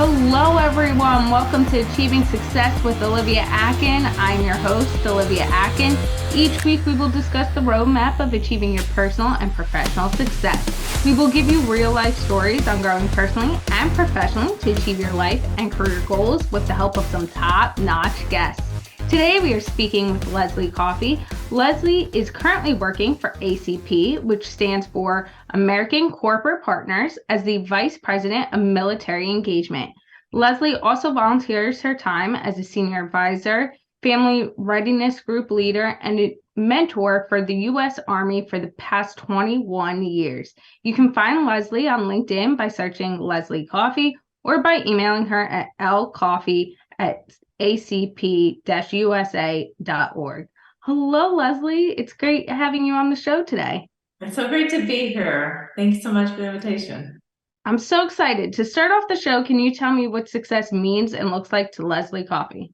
Hello, everyone. Welcome to Achieving Success with Olivia Atkin. I'm your host, Olivia Atkin. Each week, we will discuss the roadmap of achieving your personal and professional success. We will give you real-life stories on growing personally and professionally to achieve your life and career goals with the help of some top-notch guests. Today, we are speaking with Leslie Coffey. Leslie is currently working for ACP, which stands for American Corporate Partners, as the Vice President of Military Engagement. Leslie also volunteers her time as a senior advisor, family readiness group leader, and a mentor for the U.S. Army for the past 21 years. You can find Leslie on LinkedIn by searching Leslie Coffey or by emailing her at lcoffey@acp-usa.org. Hello, Leslie. It's great having you on the show today. It's so great to be here. Thanks so much for the invitation. I'm so excited. To start off the show, can you tell me what success means and looks like to Leslie Coffey?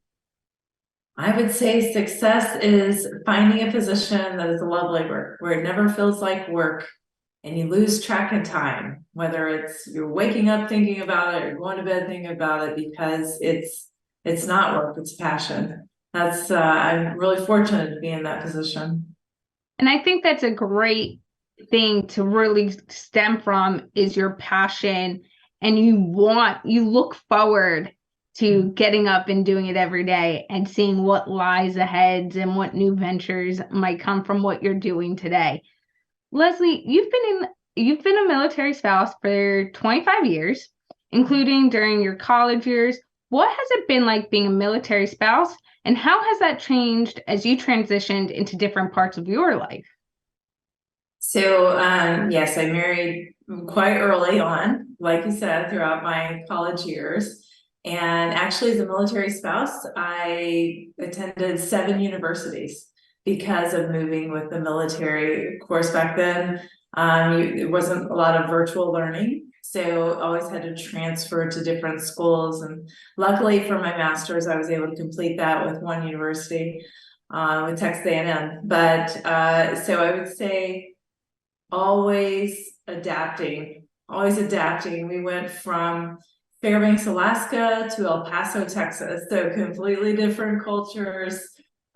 I would say success is finding a position that is a love labor, where it never feels like work and you lose track of time, whether it's you're waking up thinking about it or going to bed thinking about it, because it's not work, it's passion. I'm really fortunate to be in that position. And I think that's a great thing to really stem from is your passion, and you look forward to getting up and doing it every day and seeing what lies ahead and what new ventures might come from what you're doing today. Leslie, you've been a military spouse for 25 years, including during your college years. What has it been like being a military spouse, and how has that changed as you transitioned into different parts of your life? So, yes, I married quite early on, like you said, throughout my college years. And actually, as a military spouse, I attended 7 universities because of moving with the military. Of course, back then, there wasn't a lot of virtual learning. So always had to transfer to different schools. And luckily for my master's, I was able to complete that with one university, with Texas A&M. But so I would say, always adapting. We went from Fairbanks, Alaska to El Paso, Texas. So completely different cultures,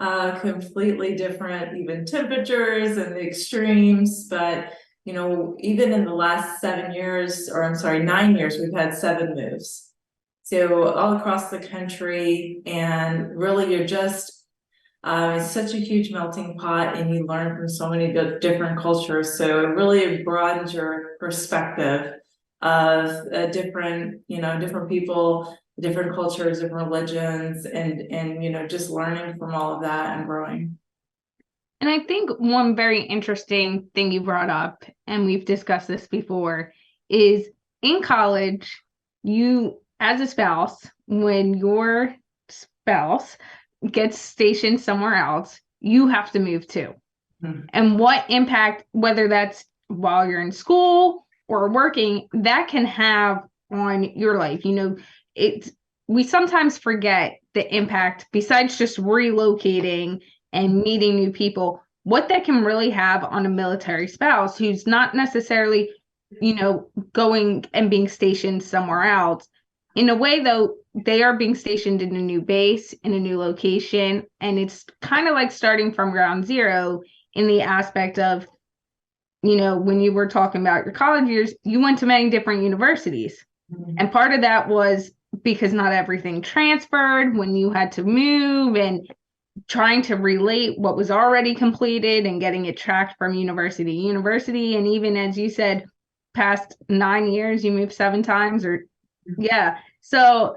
completely different even temperatures and the extremes. But, even in the last 9 years, we've had 7 moves. So all across the country, and really it's such a huge melting pot, and you learn from so many different cultures. So it really broadens your perspective of different people, different cultures, different religions, and just learning from all of that and growing. And I think one very interesting thing you brought up, and we've discussed this before, is in college, you, as a spouse, when your spouse gets stationed somewhere else, you have to move too. Mm-hmm. And what impact, whether that's while you're in school or working, that can have on your life. We sometimes forget the impact, besides just relocating and meeting new people, what that can really have on a military spouse who's not necessarily, going and being stationed somewhere else. In a way, though, they are being stationed in a new base, in a new location, and it's kind of like starting from ground zero in the aspect of, when you were talking about your college years, you went to many different universities. Mm-hmm. And part of that was because not everything transferred when you had to move, and trying to relate what was already completed and getting it tracked from university to university. And even as you said, past 9 years, you moved 7 times, or yeah. So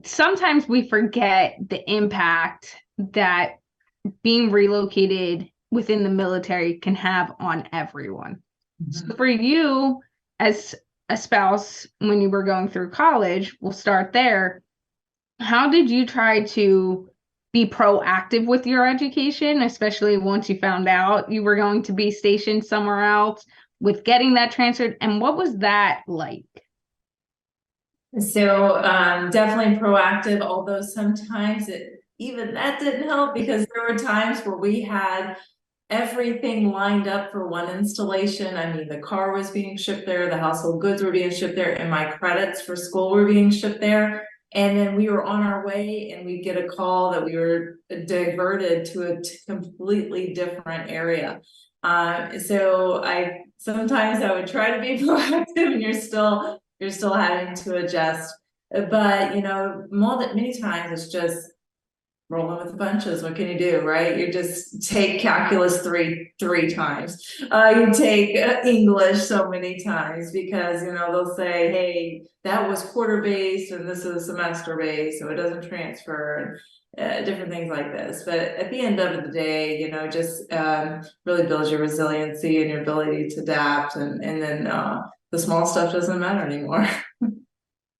sometimes we forget the impact that being relocated within the military can have on everyone. Mm-hmm. So for you as a spouse, when you were going through college, we'll start there. How did you try to be proactive with your education, especially once you found out you were going to be stationed somewhere else, with getting that transferred? And what was that like? So definitely proactive, although sometimes even that didn't help, because there were times where we had everything lined up for one installation. I mean, the car was being shipped there, the household goods were being shipped there, and my credits for school were being shipped there. And then we were on our way and we get a call that we were diverted to a completely different area. So sometimes I would try to be proactive, and you're still having to adjust. But many times it's just rolling with the punches. What can you do, right? You just take calculus three times. You take English so many times, because they'll say, hey, that was quarter based and this is semester based, so it doesn't transfer, and different things like this. But at the end of the day, just really builds your resiliency and your ability to adapt, and then the small stuff doesn't matter anymore.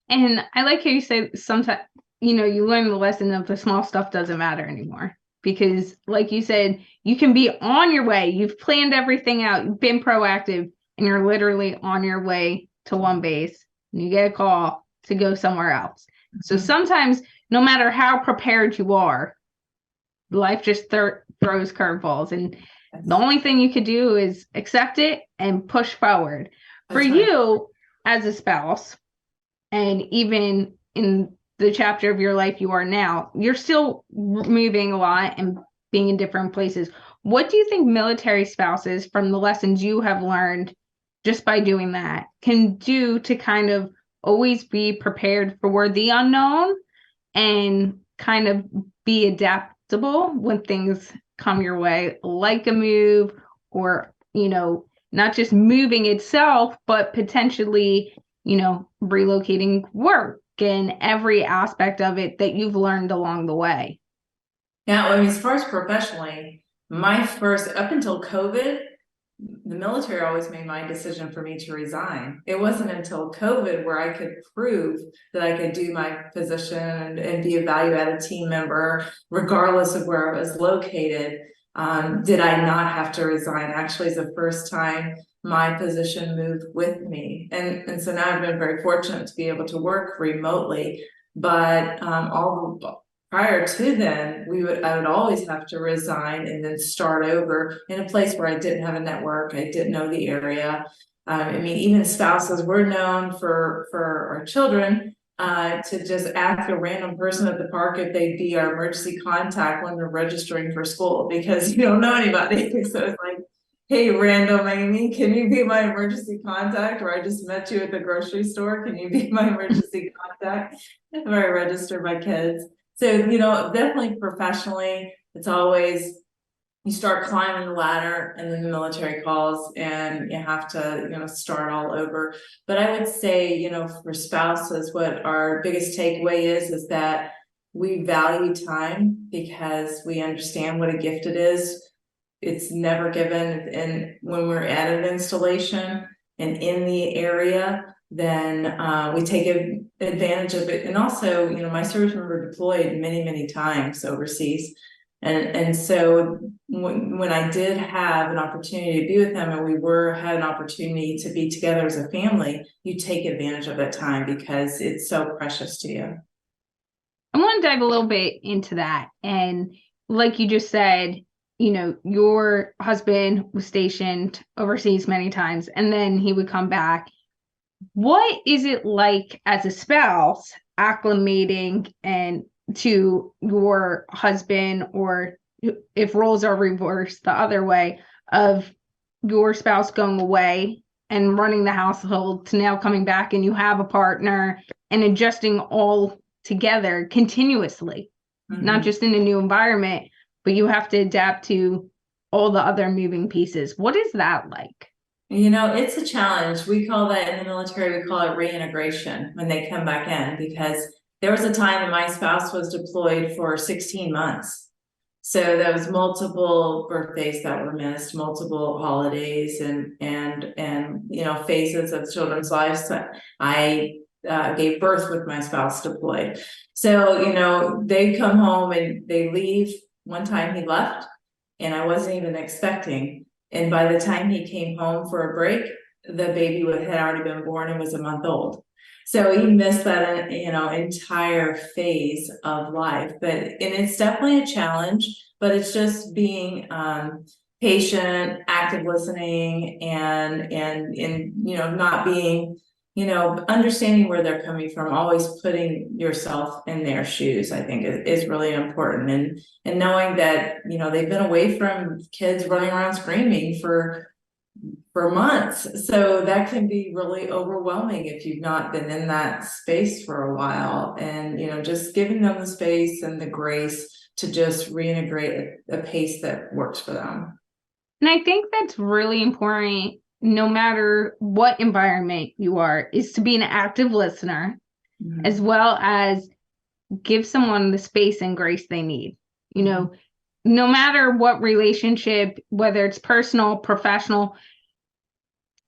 And I like how you say sometimes, you learn the lesson of the small stuff doesn't matter anymore. Because like you said, you can be on your way. You've planned everything out. You've been proactive, and you're literally on your way to one base, and you get a call to go somewhere else. So sometimes, no matter how prepared you are, life just throws curveballs. And the only thing you could do is accept it and push forward. For you as a spouse, and even in the chapter of your life you are now, you're still moving a lot and being in different places. What do you think military spouses, from the lessons you have learned just by doing that, can do to kind of always be prepared for the unknown and kind of be adaptable when things come your way, like a move, or, not just moving itself, but potentially, relocating work and every aspect of it that you've learned along the way? Yeah, I mean, as far as professionally, up until COVID, the military always made my decision for me to resign. It wasn't until COVID where I could prove that I could do my position and be a value-added team member, regardless of where I was located. Did I not have to resign? Actually, it's the first time my position moved with me. And so now I've been very fortunate to be able to work remotely. But prior to then, I would always have to resign and then start over in a place where I didn't have a network. I didn't know the area. I mean, even spouses, we're known for our children to just ask a random person at the park if they'd be our emergency contact when they're registering for school, because you don't know anybody. So it's like, hey, random Amy, can you be my emergency contact? Or I just met you at the grocery store. Can you be my emergency contact? Where I register my kids. So, definitely professionally, it's always, you start climbing the ladder and then the military calls and you have to, start all over. But I would say, for spouses, what our biggest takeaway is that we value time, because we understand what a gift it is. It's never given. And when we're at an installation and in the area, then we take advantage of it. And also, my service member deployed many times overseas. And so when I did have an opportunity to be with them, and we had an opportunity to be together as a family, you take advantage of that time because it's so precious to you. I want to dive a little bit into that. And like you just said, your husband was stationed overseas many times, and then he would come back. What is it like as a spouse acclimating and to your husband, or if roles are reversed the other way, of your spouse going away and running the household to now coming back and you have a partner, and adjusting all together continuously, not just in a new environment, but you have to adapt to all the other moving pieces? What is that like? It's a challenge. We call that in the military, we call it reintegration when they come back in, because there was a time that my spouse was deployed for 16 months. So there was multiple birthdays that were missed, multiple holidays and phases of children's lives. I gave birth with my spouse deployed. So, they come home and they leave. One time he left and I wasn't even expecting. And by the time he came home for a break, the baby had already been born and was a month old. So he missed that, entire phase of life. And it's definitely a challenge, but it's just being patient, active listening, and not being, understanding where they're coming from, always putting yourself in their shoes, I think is really important. And knowing that, they've been away from kids running around screaming for months. So that can be really overwhelming if you've not been in that space for a while. And, just giving them the space and the grace to just reintegrate a pace that works for them. And I think that's really important, no matter what environment you are, is to be an active listener, Mm-hmm. as well as give someone the space and grace they need. No matter what relationship, whether it's personal, professional,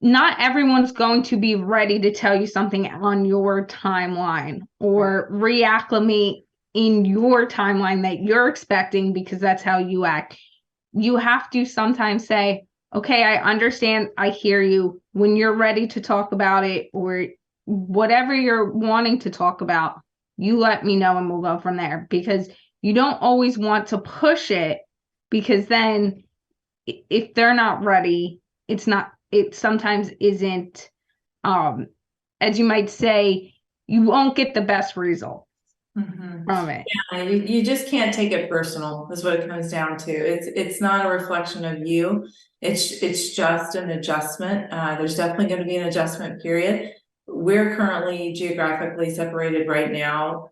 not everyone's going to be ready to tell you something on your timeline or reacclimate in your timeline that you're expecting because that's how you act. You have to sometimes say, okay, I understand, I hear you. When you're ready to talk about it or whatever you're wanting to talk about, you let me know and we'll go from there, because you don't always want to push it, because then if they're not ready, it sometimes isn't, as you might say, you won't get the best results from it. Yeah, you just can't take it personal, is what it comes down to. It's not a reflection of you. It's just an adjustment. There's definitely going to be an adjustment period. We're currently geographically separated right now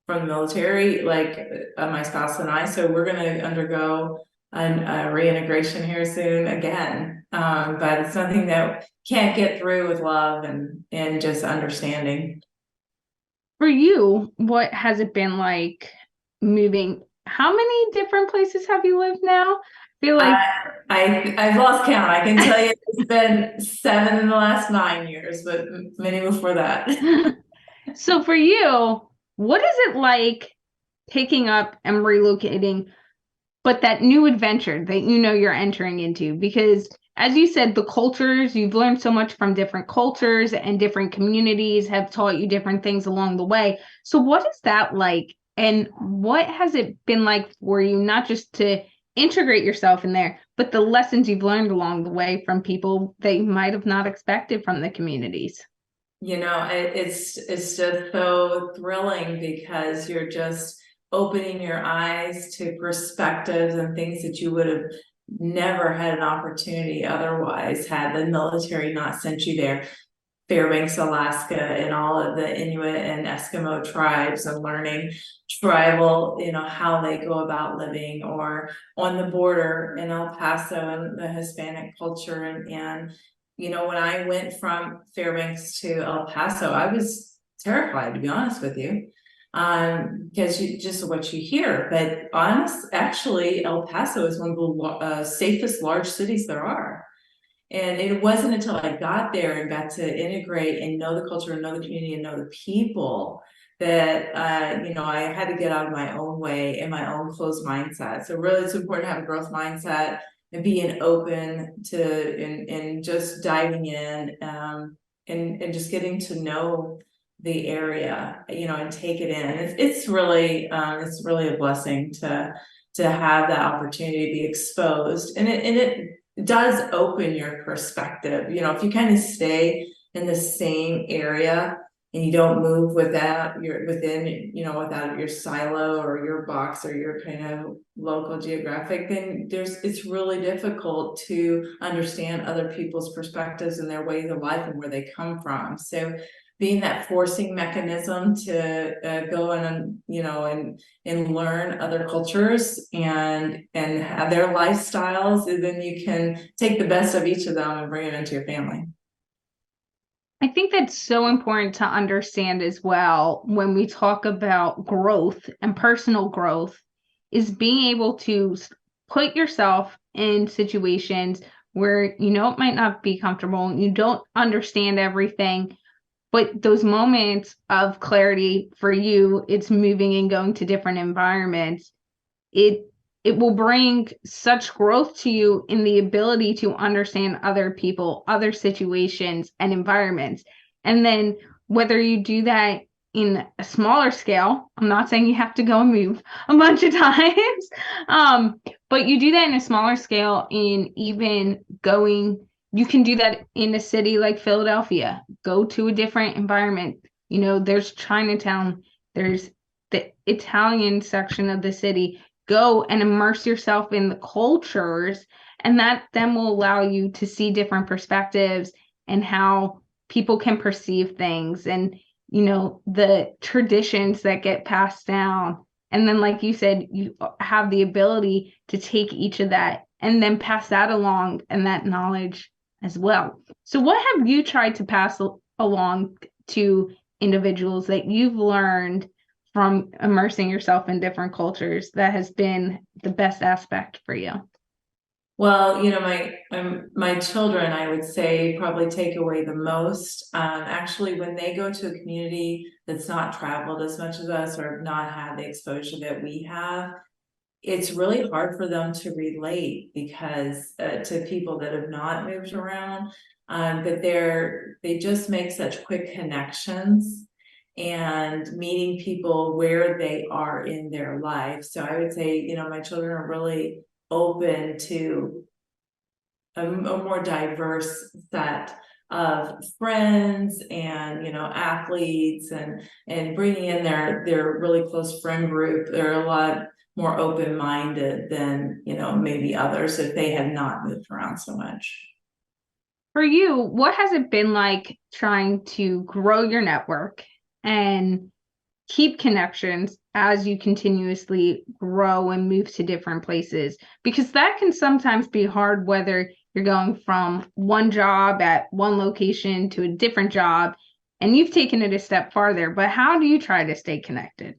from the military, like my spouse and I. So we're going to undergo a reintegration here soon again. But it's something that can't get through with love and just understanding. For you, what has it been like moving? How many different places have you lived now? I feel like I've lost count. I can tell you it's been 7 in the last 9 years, but many before that. so for you, what is it like picking up and relocating, but that new adventure that you're entering into? Because as you said, the cultures, you've learned so much from different cultures, and different communities have taught you different things along the way. So what is that like? And what has it been like for you, not just to integrate yourself in there, but the lessons you've learned along the way from people that you might have not expected from the communities? It's just so thrilling because you're just opening your eyes to perspectives and things that you would have never had an opportunity otherwise had the military not sent you there. Fairbanks, Alaska, and all of the Inuit and Eskimo tribes, and learning tribal, how they go about living, or on the border in El Paso and the Hispanic culture. And when I went from Fairbanks to El Paso, I was terrified, to be honest with you, because just what you hear. But actually, El Paso is one of the safest large cities there are. And it wasn't until I got there and got to integrate and know the culture and know the community and know the people that, I had to get out of my own way and my own closed mindset. So really, it's important to have a growth mindset and being open to and just diving in, and just getting to know the area, and take it in. It's really a blessing to have that opportunity to be exposed, and it does open your perspective. If you kind of stay in the same area and you don't move without without your silo or your box or your kind of local geographic, then it's really difficult to understand other people's perspectives and their ways of life and where they come from. So being that forcing mechanism to go and learn other cultures and have their lifestyles, and then you can take the best of each of them and bring it into your family. I think that's so important to understand as well when we talk about growth and personal growth, is being able to put yourself in situations where it might not be comfortable and you don't understand everything. But those moments of clarity for you, it's moving and going to different environments. It will bring such growth to you in the ability to understand other people, other situations, and environments. And then whether you do that in a smaller scale. I'm not saying you have to go and move a bunch of times, but you do that in a smaller scale. In even going, you can do that in a city like Philadelphia. Go to a different environment. There's Chinatown, there's the Italian section of the city. Go and immerse yourself in the cultures, and that then will allow you to see different perspectives and how people can perceive things, and the traditions that get passed down. And then, like you said, you have the ability to take each of that and then pass that along, and that knowledge as well. So what have you tried to pass along to individuals that you've learned from immersing yourself in different cultures that has been the best aspect for you? Well, my children, I would say, probably take away the most. Actually, when they go to a community that's not traveled as much as us or not had the exposure that we have, it's really hard for them to relate because to people that have not moved around. But they just make such quick connections and meeting people where they are in their life. So I would say, my children are really open to a more diverse set of friends and athletes, and bringing in their really close friend group. They're a lot more open-minded than maybe others if they have not moved around so much. For you, what has it been like trying to grow your network and keep connections as you continuously grow and move to different places? Because that can sometimes be hard, whether you're going from one job at one location to a different job, and you've taken it a step farther. But how do you try to stay connected?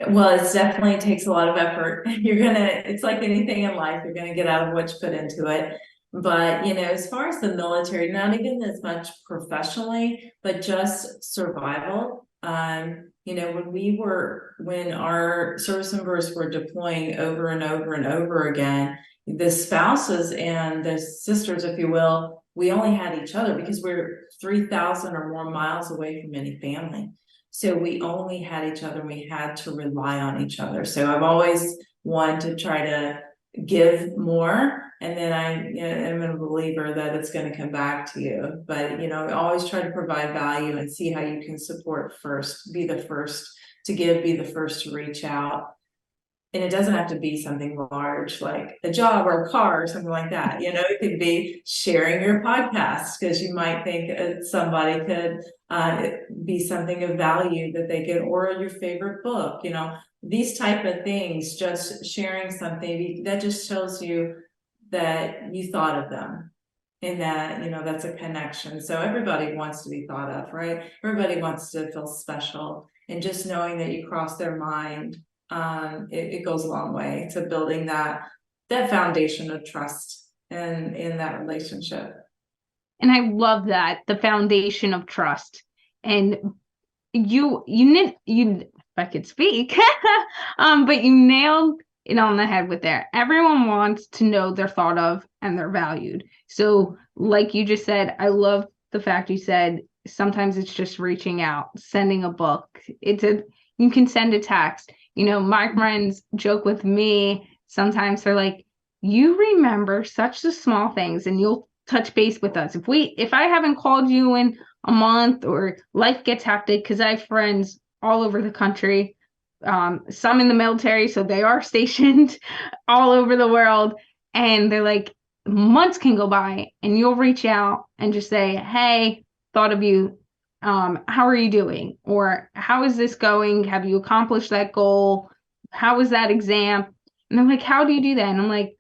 Well, it definitely takes a lot of effort. It's like anything in life, you're gonna get out of what you put into it. But, as far as the military, not even as much professionally, but just survival. When our service members were deploying over and over and over again, the spouses and the sisters, if you will, we only had each other because we're 3,000 or more miles away from any family. So we only had each other and we had to rely on each other. So I've always wanted to try to give more. And then am a believer that it's going to come back to you. But, always try to provide value and see how you can support first, be the first to give, be the first to reach out. And it doesn't have to be something large like a job or a car or something like that. It could be sharing your podcast because you might think somebody could be something of value that they get, or your favorite book, these type of things. Just sharing something that just shows you that you thought of them, and that that's a connection. So everybody wants to be thought of, right? Everybody wants to feel special, and just knowing that you cross their mind, it goes a long way to building that foundation of trust and in that relationship. And I love that, the foundation of trust. And if I could speak, but you nailed it on the head with that. Everyone wants to know they're thought of and they're valued. So like you just said, I love the fact you said sometimes it's just reaching out, sending a book. You can send a text. My friends joke with me sometimes. They're like, you remember such the small things and you'll touch base with us. If I haven't called you in a month, or life gets hectic, because I have friends all over the country, some in the military, so they are stationed all over the world, and they're like, months can go by and you'll reach out and just say, hey, thought of you, how are you doing, or how is this going, have you accomplished that goal, how was that exam? And they're like, how do you do that? And I'm like,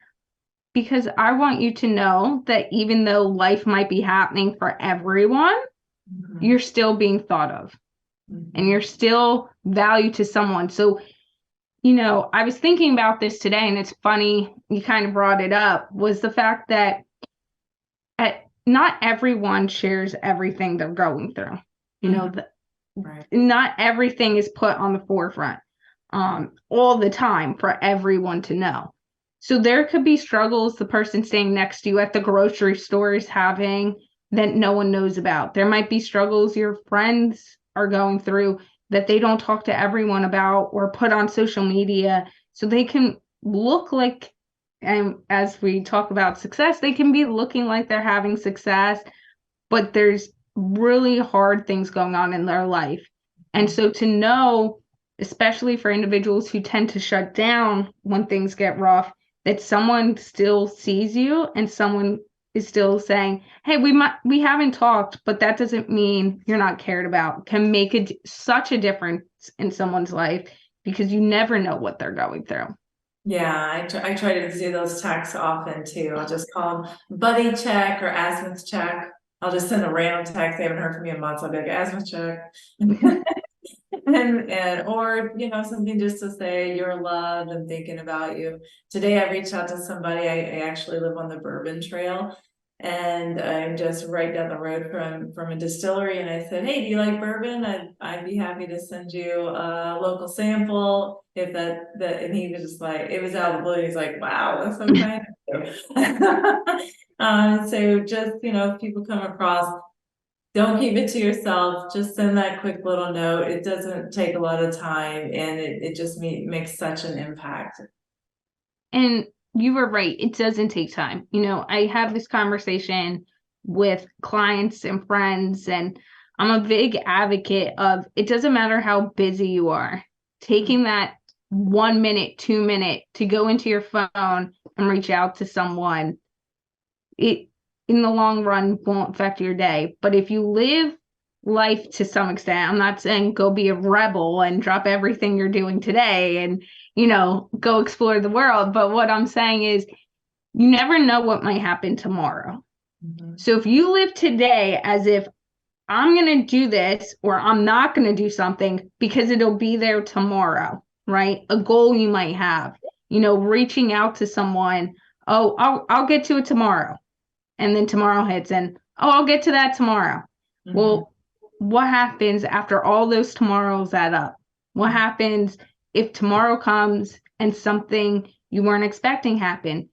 because I want you to know that even though life might be happening for everyone, you're still being thought of, and you're still valued to someone. So, I was thinking about this today, and it's funny you kind of brought it up, was the fact that not everyone shares everything they're going through. Right. Not everything is put on the forefront all the time for everyone to know. So there could be struggles the person staying next to you at the grocery store is having that no one knows about. There might be struggles your friends are going through that they don't talk to everyone about or put on social media, so they can look like, and as we talk about success, they can be looking like they're having success, but there's really hard things going on in their life. And so to know, especially for individuals who tend to shut down when things get rough, that someone still sees you and someone is still saying, "Hey, we haven't talked, but that doesn't mean you're not cared about," can make such a difference in someone's life, because you never know what they're going through. Yeah, I try to do those texts often too. I'll just call them buddy check or azimuth check. I'll just send a random text. They haven't heard from me in months. I'll be like, azimuth check. And or something just to say you're loved and thinking about you. Today I reached out to somebody. I actually live on the Bourbon Trail, and I'm just right down the road from a distillery, and I said, hey, do you like bourbon? I'd be happy to send you a local sample if that and he was just like, it was out of the blue. He's like, wow, that's so kind of you. So just if people come across, don't keep it to yourself. Just send that quick little note. It doesn't take a lot of time, and it just makes such an impact. And you were right. It doesn't take time. I have this conversation with clients and friends, and I'm a big advocate of, it doesn't matter how busy you are, taking that 1 minute, 2 minute to go into your phone and reach out to someone, it in the long run won't affect your day. But if you live life to some extent, I'm not saying go be a rebel and drop everything you're doing today and, go explore the world. But what I'm saying is, you never know what might happen tomorrow. Mm-hmm. So if you live today as if I'm going to do this or I'm not going to do something because it'll be there tomorrow, right? A goal you might have, reaching out to someone, oh, I'll get to it tomorrow. And then tomorrow hits and, oh, I'll get to that tomorrow. Mm-hmm. Well, what happens after all those tomorrows add up? What happens if tomorrow comes and something you weren't expecting happen?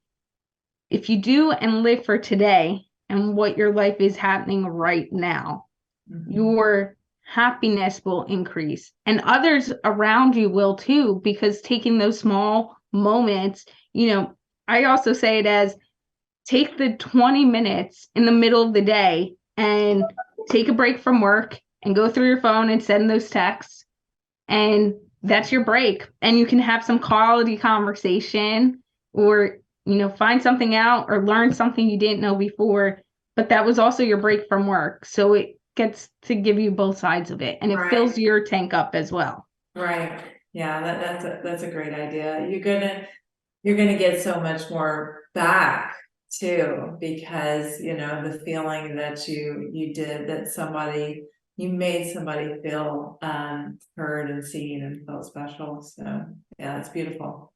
If you do and live for today and what your life is happening right now, Mm-hmm. your happiness will increase, and others around you will too, because taking those small moments, I also say it as, take the 20 minutes in the middle of the day and take a break from work and go through your phone and send those texts. And that's your break. And you can have some quality conversation, or, find something out or learn something you didn't know before. But that was also your break from work. So it gets to give you both sides of it, and it Right. fills your tank up as well. Right. Yeah, that's a great idea. You're gonna get so much more back too, because the feeling that you did, that you made somebody feel heard and seen and felt special. So yeah, that's beautiful.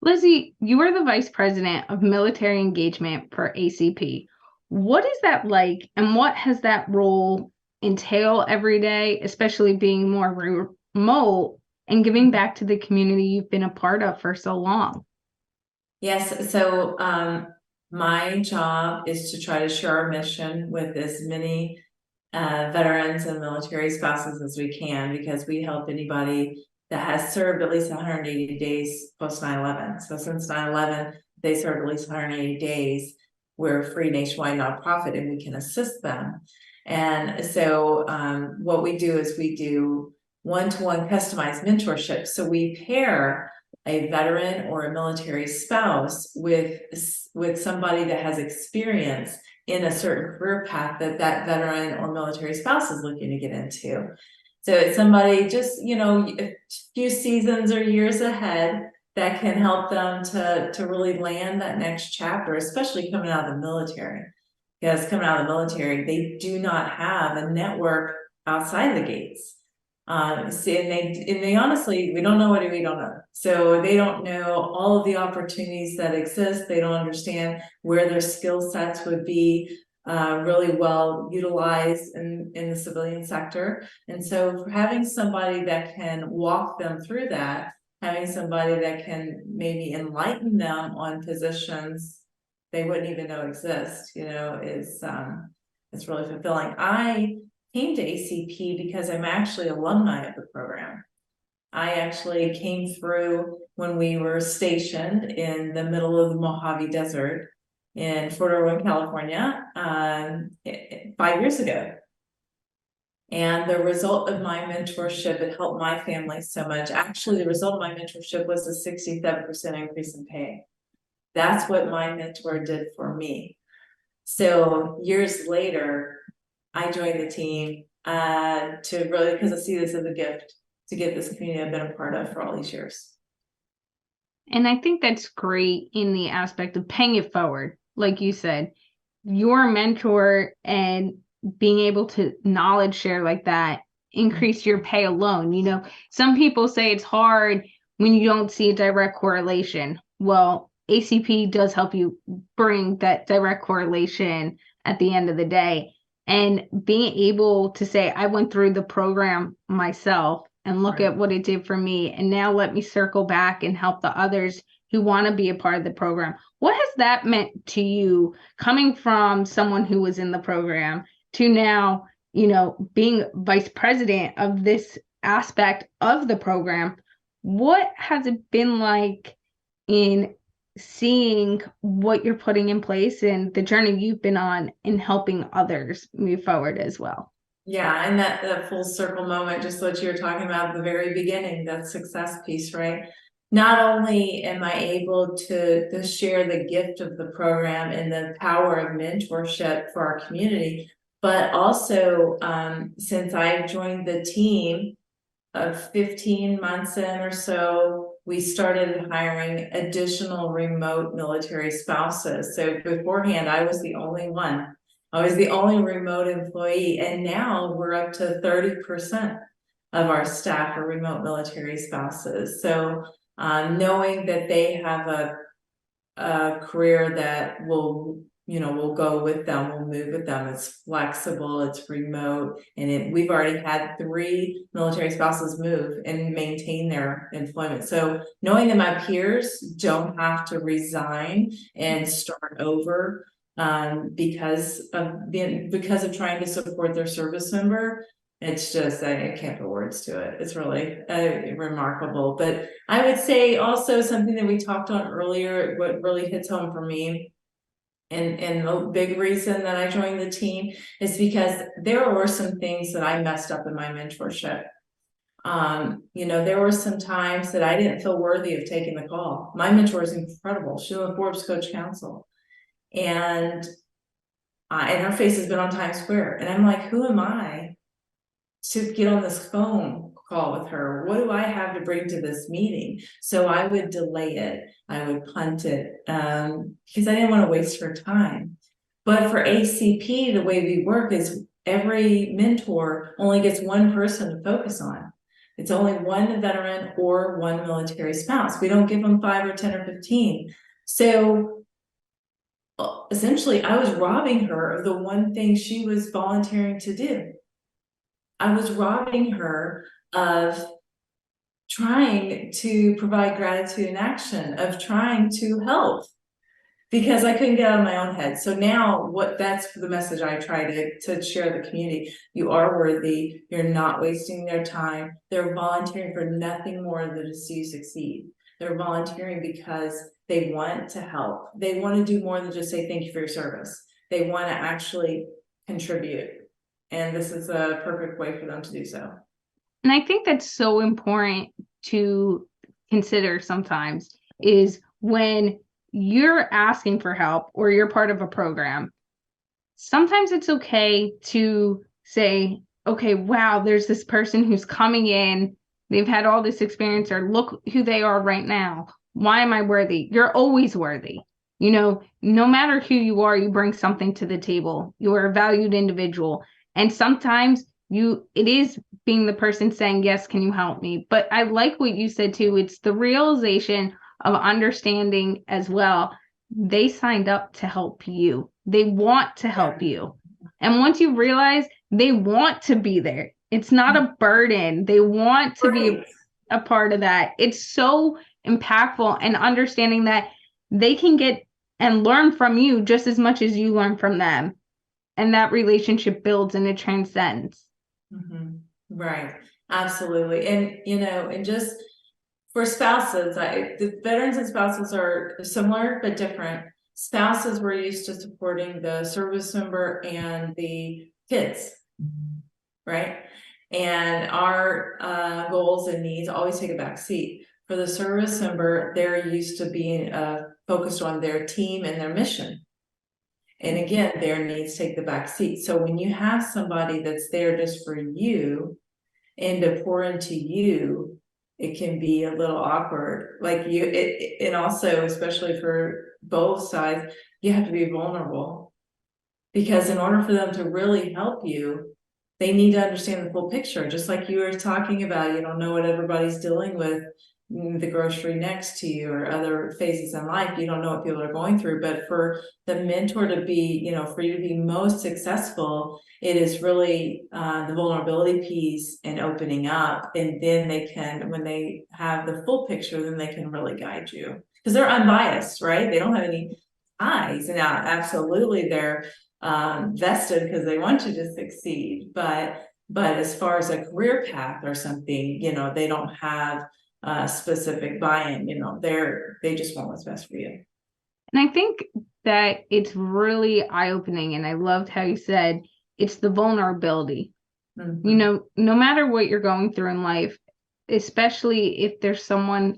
Lizzie, you are the vice president of military engagement for ACP. What is that like, and what has that role entail every day, especially being more remote and giving back to the community you've been a part of for so long? Yes, so my job is to try to share our mission with as many veterans and military spouses as we can, because we help anybody that has served at least 180 days post 9/11. So since 9/11, they served at least 180 days. We're a free nationwide nonprofit, and we can assist them. And so what we do is we do one-to-one customized mentorship. So we pair a veteran or a military spouse with somebody that has experience in a certain career path that veteran or military spouse is looking to get into. So it's somebody just, a few seasons or years ahead that can help them to really land that next chapter, especially coming out of the military. Because coming out of the military, they do not have a network outside the gates. And they honestly, we don't know what we don't know. So they don't know all of the opportunities that exist. They don't understand where their skill sets would be really well utilized in the civilian sector. And so for having somebody that can walk them through that, having somebody that can maybe enlighten them on positions they wouldn't even know exist, is it's really fulfilling. I came to ACP because I'm actually alumni of the program. I actually came through when we were stationed in the middle of the Mojave Desert in Fort Irwin, California, 5 years ago. And the result of my mentorship, it helped my family so much. Actually, the result of my mentorship was a 67% increase in pay. That's what my mentor did for me. So years later, I joined the team to really, because I see this as a gift to give this community I've been a part of for all these years. And I think that's great in the aspect of paying it forward. Like you said, your mentor and being able to knowledge share like that increase your pay alone. You know, some people say it's hard when you don't see a direct correlation. Well, ACP does help you bring that direct correlation at the end of the day. And being able to say, I went through the program myself and look at what it did for me. And now let me circle back and help the others who want to be a part of the program. What has that meant to you coming from someone who was in the program to now, you know, being vice president of this aspect of the program? What has it been like in seeing what you're putting in place and the journey you've been on in helping others move forward as well? Yeah, and that full circle moment, just what you were talking about at the very beginning, that success piece, right? Not only am I able to share the gift of the program and the power of mentorship for our community, but also since I joined the team of 15 months in or so, we started hiring additional remote military spouses. So beforehand, I was the only one. I was the only remote employee, and now we're up to 30% of our staff are remote military spouses. So knowing that they have a career that will, you know, will go with them, will move with them. It's flexible, it's remote, and we've already had 3 military spouses move and maintain their employment. So knowing that my peers don't have to resign and start over because of trying to support their service member, it's just, I can't put words to it. It's really remarkable. But I would say also something that we talked on earlier, what really hits home for me, and the big reason that I joined the team is because there were some things that I messed up in my mentorship. You know, there were some times that I didn't feel worthy of taking the call. My mentor is incredible. She's a Forbes Coach Council. And her face has been on Times Square. And I'm like, who am I to get on this phone call with her? What do I have to bring to this meeting? So I would delay it. I would punt it because I didn't want to waste her time. But for ACP, the way we work is every mentor only gets one person to focus on. It's only one veteran or one military spouse. We don't give them 5 or 10 or 15. So essentially, I was robbing her of the one thing she was volunteering to do. I was robbing her of trying to provide gratitude in action, of trying to help, because I couldn't get out of my own head. So now that's the message I try to share with the community. You are worthy. You're not wasting their time. They're volunteering for nothing more than to see you succeed. They're volunteering because they want to help. They want to do more than just say thank you for your service. They want to actually contribute. And this is a perfect way for them to do so. And I think that's so important to consider sometimes is when you're asking for help or you're part of a program, sometimes it's okay to say, okay, wow, there's this person who's coming in, they've had all this experience, or look who they are right now. Why am I worthy? You're always worthy. You know, no matter who you are, you bring something to the table. You are a valued individual. And sometimes it is being the person saying, yes, can you help me? But I like what you said too. It's the realization of understanding as well. They signed up to help you. They want to help you. And once you realize they want to be there, it's not a burden. They want to be a part of that. It's so impactful, and understanding that they can get and learn from you just as much as you learn from them. and that relationship builds and it transcends. Right. Absolutely. And, and just for spouses, the veterans and spouses are similar but different. Spouses were used to supporting the service member and the kids, right? And our goals and needs always take a back seat. For the service member, they're used to being focused on their team and their mission. And again, their needs take the back seat. So when you have somebody that's there just for you and to pour into you, it can be a little awkward. Like and also, especially for both sides, you have to be vulnerable, because in order for them to really help you, they need to understand the full picture. Just like you were talking about, you don't know what everybody's dealing with, the grocery next to you or other phases in life. You don't know what people are going through. But for the mentor to be, for you to be most successful, it is really the vulnerability piece and opening up. And then they can, when they have the full picture, then they can really guide you, because they're unbiased, right? They don't have any eyes. Now, absolutely, they're vested because they want you to succeed. But as far as a career path or something, they don't have specific buy-in. They just want what's best for you. And I think that it's really eye-opening, and I loved how you said it's the vulnerability. No matter what you're going through in life, especially if there's someone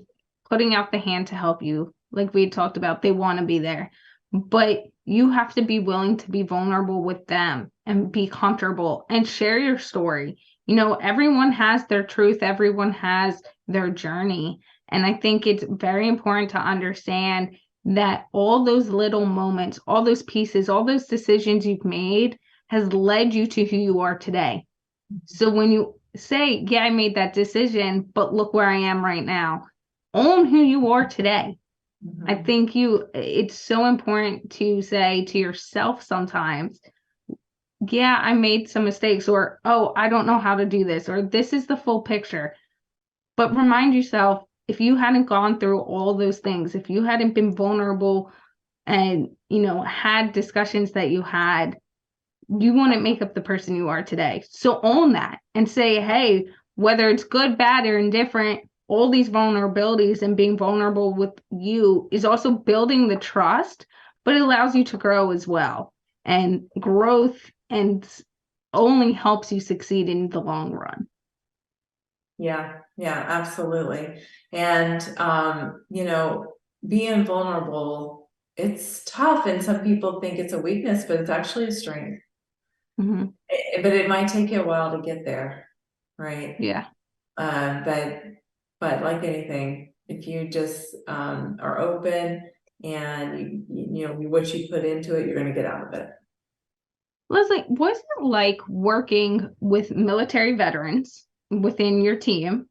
putting out the hand to help you, like we had talked about, they want to be there, but you have to be willing to be vulnerable with them and be comfortable and share your story. Everyone has their truth, everyone has their journey. And I think it's very important to understand that all those little moments, all those pieces, all those decisions you've made has led you to who you are today. So when you say, yeah, I made that decision, but look where I am right now, own who you are today. I think it's so important to say to yourself sometimes, yeah, I made some mistakes, or, oh, I don't know how to do this, or this is the full picture. But remind yourself, if you hadn't gone through all those things, if you hadn't been vulnerable and, had discussions that you had, you wouldn't make up the person you are today. So own that and say, hey, whether it's good, bad, or indifferent, all these vulnerabilities and being vulnerable with you is also building the trust, but it allows you to grow as well. And growth and only helps you succeed in the long run. Yeah, absolutely. And, being vulnerable, it's tough. And some people think it's a weakness, but it's actually a strength. But it might take you a while to get there. Right. Yeah. But like anything, if you just are open and what you put into it, you're going to get out of it. Leslie, what's it like working with military veterans within your team,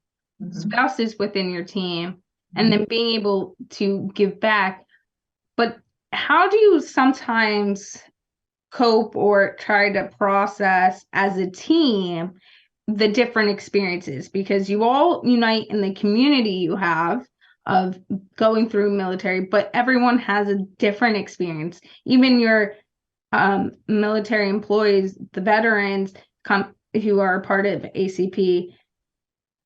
spouses within your team, and then being able to give back? But how do you sometimes cope or try to process as a team the different experiences? Because you all unite in the community you have of going through military, but everyone has a different experience. Even your military employees, the veterans who are part of ACP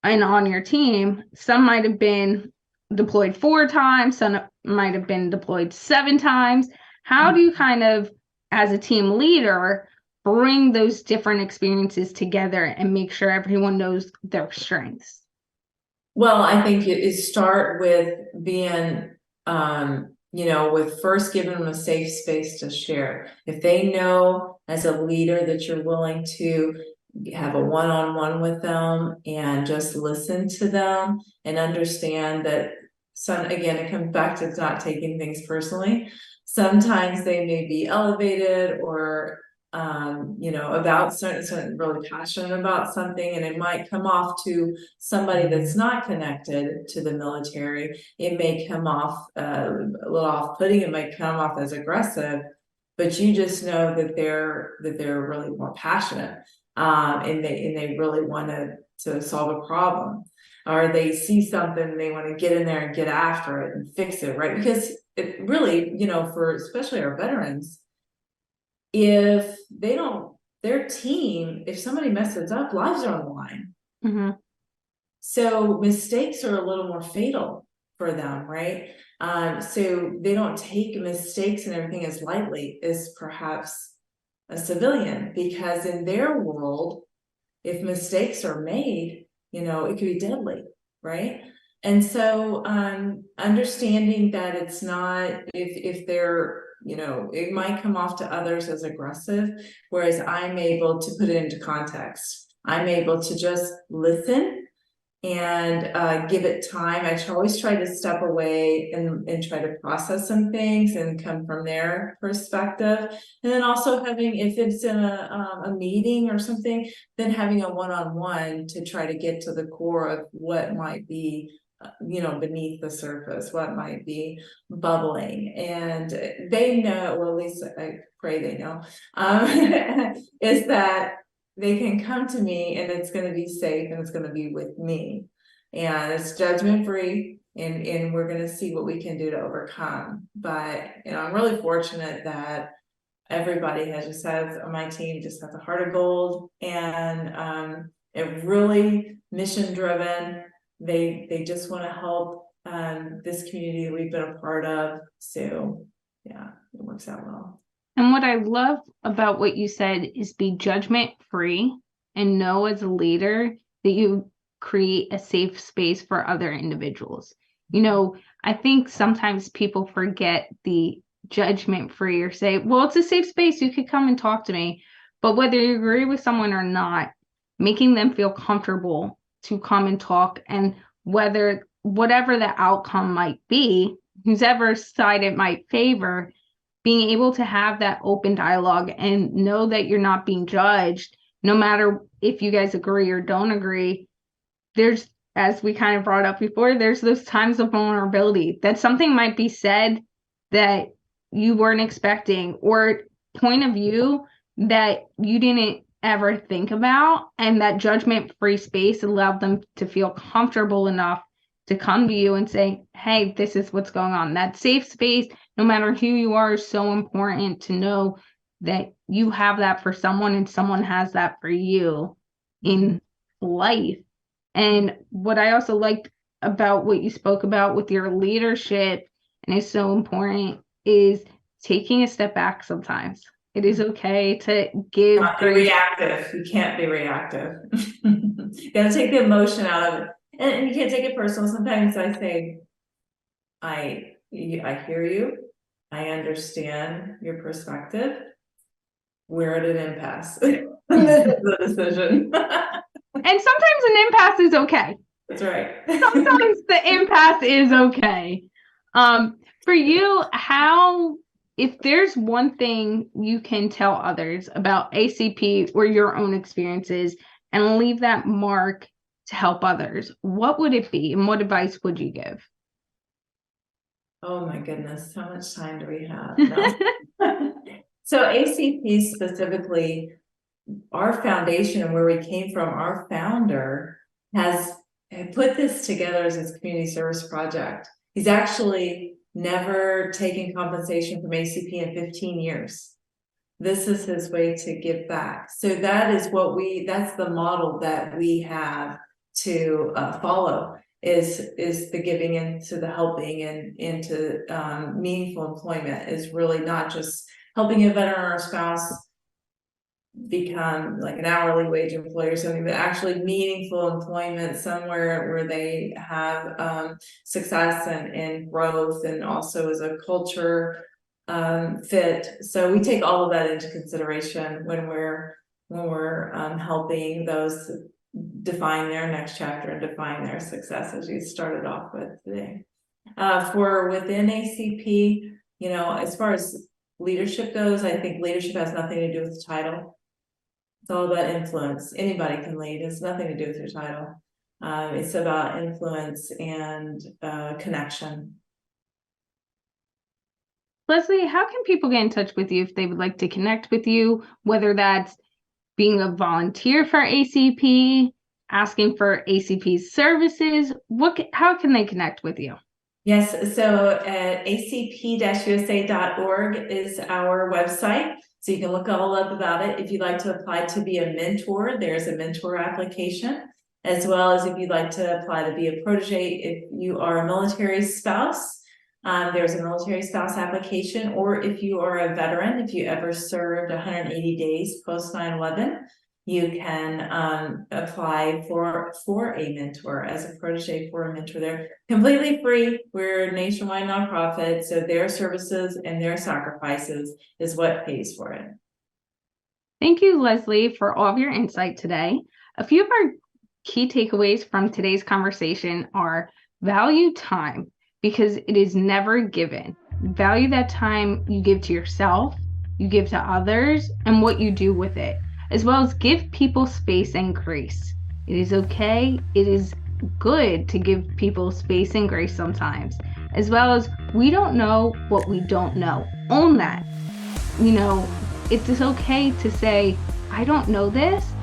and on your team, some might have been deployed 4 times, some might have been deployed 7 times. How do you kind of, as a team leader, bring those different experiences together and make sure everyone knows their strengths? Well, I think it start with being, with first giving them a safe space to share. If they know as a leader that you're willing to have a one-on-one with them and just listen to them and understand that again, it comes back to not taking things personally. Sometimes they may be elevated or about certain really passionate about something, and it might come off to somebody that's not connected to the military. It may come off a little off-putting, it might come off as aggressive, but you just know that they're really more passionate, and they really want to solve a problem, or they see something and they want to get in there and get after it and fix it, right? Because it really, for especially our veterans, if they don't, their team, if somebody messes up, lives are on the line. Mm-hmm. So mistakes are a little more fatal for them, right? So they don't take mistakes and everything as lightly as perhaps a civilian, because in their world, if mistakes are made, it could be deadly, right? And so understanding that it's not, if they're, it might come off to others as aggressive, whereas I'm able to put it into context. I'm able to just listen and give it time. I always try to step away and try to process some things and come from their perspective. And then also having, if it's in a meeting or something, then having a one-on-one to try to get to the core of what might be beneath the surface, what might be bubbling. And they know, or at least I pray they know, is that they can come to me and it's going to be safe and it's going to be with me, and it's judgment free, and we're going to see what we can do to overcome. But I'm really fortunate that everybody on my team just has a heart of gold, and it really mission driven. They just want to help this community that we've been a part of. So yeah, it works out well. And what I love about what you said is be judgment free and know as a leader that you create a safe space for other individuals. I think sometimes people forget the judgment free, or say, well, it's a safe space. You could come and talk to me. But whether you agree with someone or not, making them feel comfortable to come and talk, and whatever the outcome might be, whoever side it might favor, being able to have that open dialogue and know that you're not being judged, no matter if you guys agree or don't agree. There's, as we kind of brought up before, there's those times of vulnerability that something might be said that you weren't expecting, or point of view that you didn't ever think about, and that judgment-free space allowed them to feel comfortable enough to come to you and say, hey, this is what's going on. That safe space, no matter who you are, is so important to know that you have that for someone and someone has that for you in life. And what I also liked about what you spoke about with your leadership, and is so important, is taking a step back sometimes. It is okay to give Not be reactive. You can't be reactive. You gotta take the emotion out of it. And you can't take it personal. Sometimes I say, I hear you. I understand your perspective. We're at an impasse. This is the decision. And sometimes an impasse is okay. That's right. Sometimes the impasse is okay. For you, if there's one thing you can tell others about ACP or your own experiences and leave that mark to help others, what would it be, and what advice would you give? Oh my goodness, how much time do we have? No. So ACP specifically, our foundation and where we came from, our founder has put this together as his community service project. He's actually never taken compensation from ACP in 15 years. This is his way to give back. So that's the model that we have to follow, is the giving into the helping and into meaningful employment, is really not just helping a veteran or a spouse become like an hourly wage employee or something, but actually meaningful employment somewhere where they have success and growth, and also as a culture fit. So we take all of that into consideration when we're helping those define their next chapter and define their success, as you started off with today. For within ACP, as far as leadership goes, I think leadership has nothing to do with the title. It's all about influence. Anybody can lead. It's nothing to do with your title. It's about influence and connection. Leslie, how can people get in touch with you if they would like to connect with you, whether that's being a volunteer for ACP, asking for ACP's services? How can they connect with you? Yes, so at acp-usa.org is our website. So you can look all up about it. If you'd like to apply to be a mentor, there's a mentor application, as well as if you'd like to apply to be a protege. If you are a military spouse, there's a military spouse application, or if you are a veteran, if you ever served 180 days post 9/11, you can apply for a mentor as a protege for a mentor. They're completely free. We're a nationwide nonprofit, so their services and their sacrifices is what pays for it. Thank you, Leslie, for all of your insight today. A few of our key takeaways from today's conversation are: value time because it is never given. Value that time you give to yourself, you give to others, and what you do with it, as well as give people space and grace. It is okay. It is good to give people space and grace sometimes, as well as we don't know what we don't know. Own that. It's okay to say, I don't know this,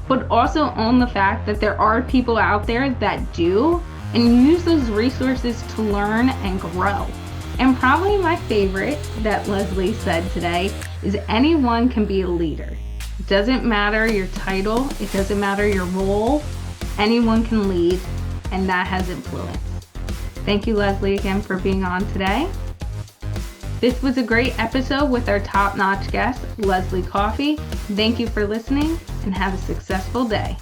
but also own the fact that there are people out there that do, and use those resources to learn and grow. And probably my favorite that Leslie said today is anyone can be a leader. It doesn't matter your title, it doesn't matter your role, anyone can lead, and that has influence. Thank you, Leslie, again for being on today. This was a great episode with our top-notch guest, Leslie Coffey. Thank you for listening and have a successful day.